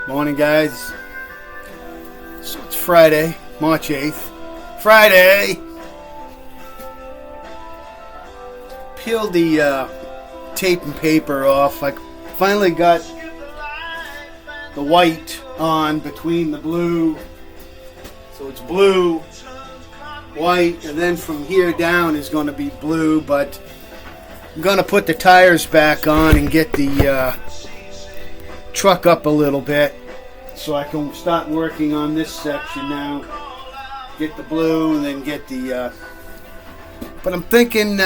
Morning, guys. So it's Friday, March 8th. Friday! Peeled the tape and paper off. I finally got the white on between the blue. So it's blue, white, and then from here down is going to be blue, but I'm going to put the tires back on and get the truck up a little bit so I can start working on this section now. Get the blue and then get the but I'm thinking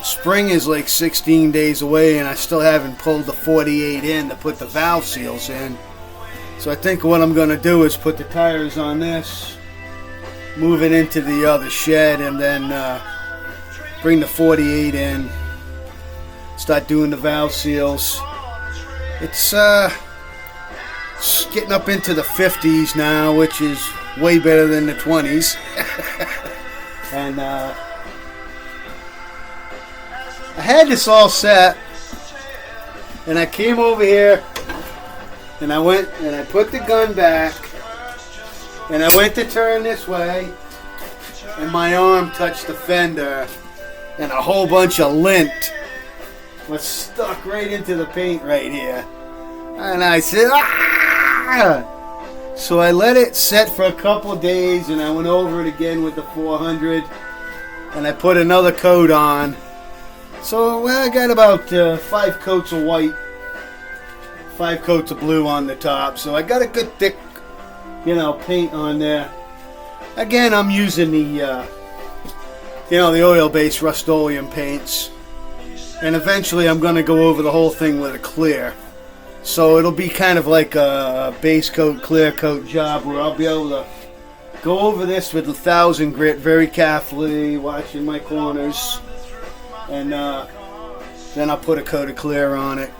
spring is like 16 days away and I still haven't pulled the 48 in to put the valve seals in. So I think what I'm going to do is put the tires on this, move it into the other shed, and then bring the 48 in, start doing the valve seals. It's getting up into the 50s now, which is way better than the 20s. And I had this all set, and I came over here, and I went and I put the gun back, and I went to turn this way, and my arm touched the fender, and a whole bunch of lint was stuck right into the paint right here. And I said, ah! So I let it set for a couple of days, and I went over it again with the 400, and I put another coat on. So I got about 5 coats of white, 5 coats of blue on the top. So I got a good thick, paint on there. Again, I'm using the, the oil-based Rust-Oleum paints. And eventually I'm going to go over the whole thing with a clear. So it'll be kind of like a base coat, clear coat job where I'll be able to go over this with 1,000 grit very carefully, watching my corners. And then I'll put a coat of clear on it.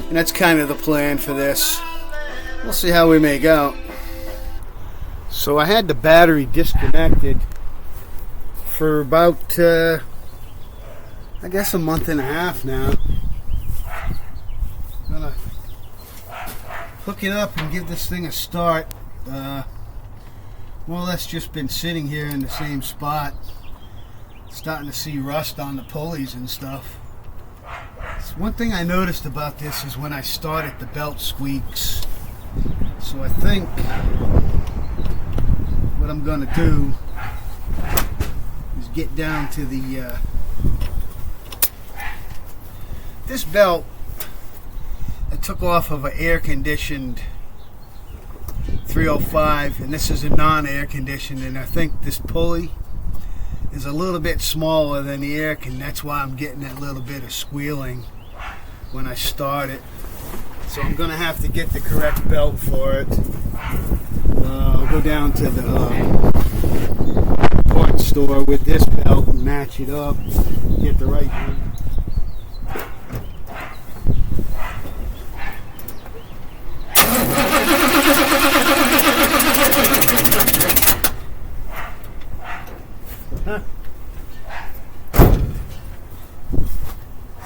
And that's kind of the plan for this. We'll see how we make out. So I had the battery disconnected for about, I guess, a month and a half now. I'm gonna hook it up and give this thing a start. More or less just been sitting here in the same spot. Starting to see rust on the pulleys and stuff. So one thing I noticed about this is when I start it, the belt squeaks. So I think what I'm going to do is get down to the this belt I took off of an air-conditioned 305, and this is a non-air conditioned, and I think this pulley is a little bit smaller than the air can. That's why I'm getting that little bit of squealing when I start it. So I'm going to have to get the correct belt for it. I'll go down to the parts store with this belt and match it up, get the right one.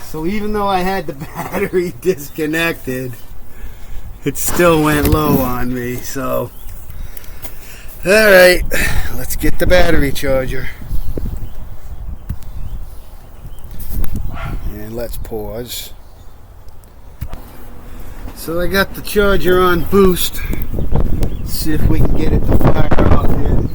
So even though I had the battery disconnected, it still went low on me. So, alright, let's get the battery charger. And let's pause. So I got the charger on boost. Let's see if we can get it to fire off here.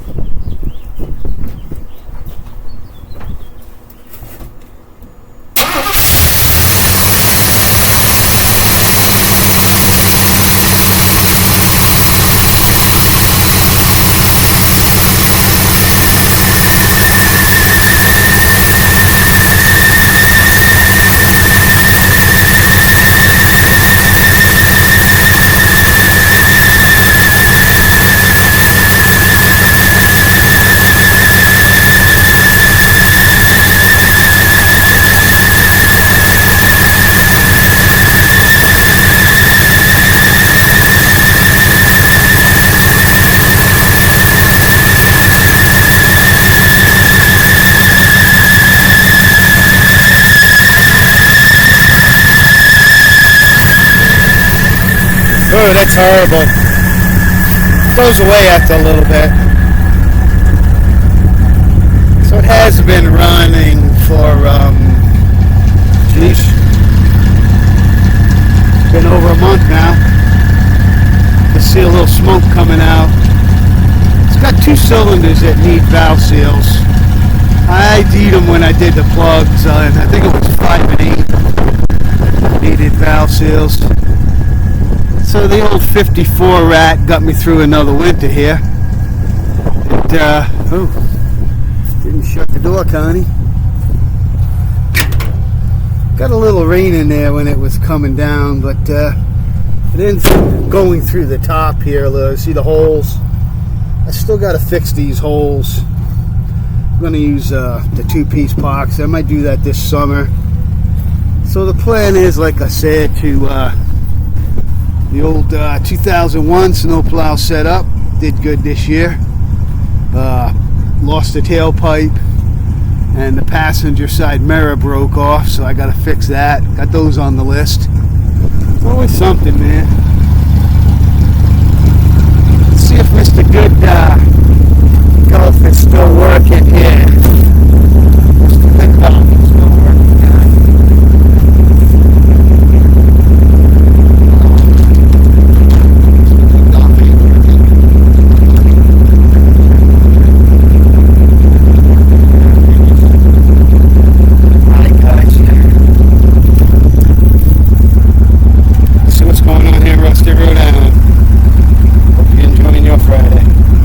Oh, that's horrible. Goes away after a little bit. So it has been running for, geez, it's been over a month now. I see a little smoke coming out. It's got 2 cylinders that need valve seals. I ID'd them when I did the plugs, and I think it was 5 and 8 needed valve seals. So the old 54 rat got me through another winter here. And, didn't shut the door, Connie. Got a little rain in there when it was coming down, but it ends up going through the top here. See the holes? I still got to fix these holes. I'm going to use the 2-piece epoxy. I might do that this summer. So the plan is, like I said, to the old 2001 snowplow setup. Did good this year. Lost the tailpipe, and the passenger side mirror broke off, so I got to fix that. Got those on the list. Always something, man. Let's see if Mr. Good Golf is still working here.